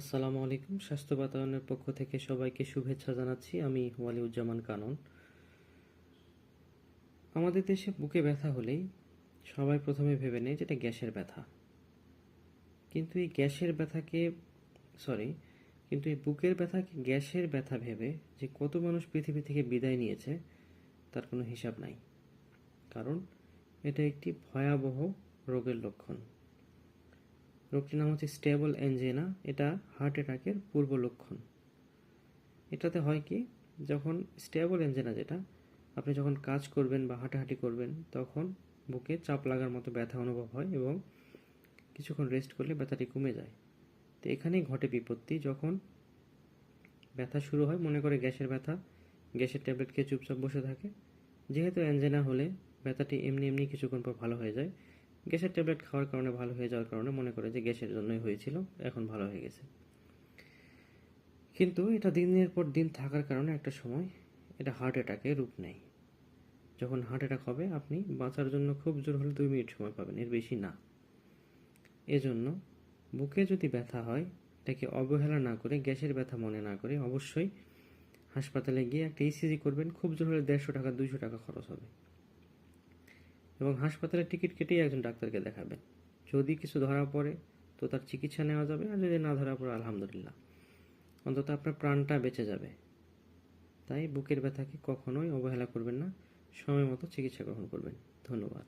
আসসালামু আলাইকুম। স্বাস্থ্য বাতায়নের পক্ষ থেকে সবাইকে শুভেচ্ছা জানাচ্ছি। আমি ওয়ালিউজ্জামান কানন। আমাদের দেশে বুকে ব্যথা হলেই সবাই প্রথমে ভেবে নেয় যেটা গ্যাসের ব্যথা। কিন্তু এই গ্যাসের ব্যথাকে সরি কিন্তু এই বুকের ব্যথাকে গ্যাসের ব্যথা ভেবে যে কত মানুষ পৃথিবী থেকে বিদায় নিয়েছে তার কোনো হিসাব নাই। কারণ এটা একটি ভয়াবহ রোগের লক্ষণ। রোগটির নাম হচ্ছে স্টেবল অ্যাঞ্জিনা। এটা হার্ট অ্যাটাকের পূর্ব লক্ষণ। এটাতে হয় কি, যখন স্টেবল অ্যাঞ্জিনা যেটা, আপনি যখন কাজ করবেন বা হাঁটাহাঁটি করবেন তখন বুকে চাপ লাগার মতো ব্যথা অনুভব হয় এবং কিছুক্ষণ রেস্ট করলে ব্যথাটি কমে যায়। তো এখানেই ঘটে বিপত্তি। যখন ব্যথা শুরু হয় মনে করে গ্যাসের ব্যথা, গ্যাসের ট্যাবলেট খেয়ে চুপচাপ বসে থাকে। যেহেতু অ্যাঞ্জিনা হলে ব্যথাটি এমনি এমনি কিছুক্ষণ পর ভালো হয়ে যায়। গ্যাসের ট্যাবলেট খাওয়ার কারণে ভালো হয়ে যাওয়ার কারণে মনে করে যে গ্যাসের জন্যই হয়েছিল, এখন ভালো হয়ে গেছে। কিন্তু এটা দিনের পর দিন থাকার কারণে একটা সময় এটা হার্ট অ্যাটাকে রূপ নেয়। যখন হার্ট অ্যাটাক হবে আপনি বাঁচার জন্য খুব জোর হলে 2 মিনিট সময় পাবেন, এর বেশি না। এজন্য বুকে যদি ব্যথা হয় এটাকে অবহেলা না করে, গ্যাসের ব্যথা মনে না করে অবশ্যই হাসপাতালে গিয়ে একটা ইসিজি করবেন। খুব জোর হলে 150 টাকা 200 টাকা খরচ হবে এবং হাসপাতালের টিকিট কেটেই একজন ডাক্তারকে দেখাবেন। যদি কিছু ধরা পড়ে তো তার চিকিৎসা নেওয়া যাবে, আর যদি না ধরা পড়ে আলহামদুলিল্লাহ, অন্তত আপনার প্রাণটা বেঁচে যাবে। তাই বুকের ব্যথাকে কখনোই অবহেলা করবেন না, সময় মতো চিকিৎসা গ্রহণ করবেন। ধন্যবাদ।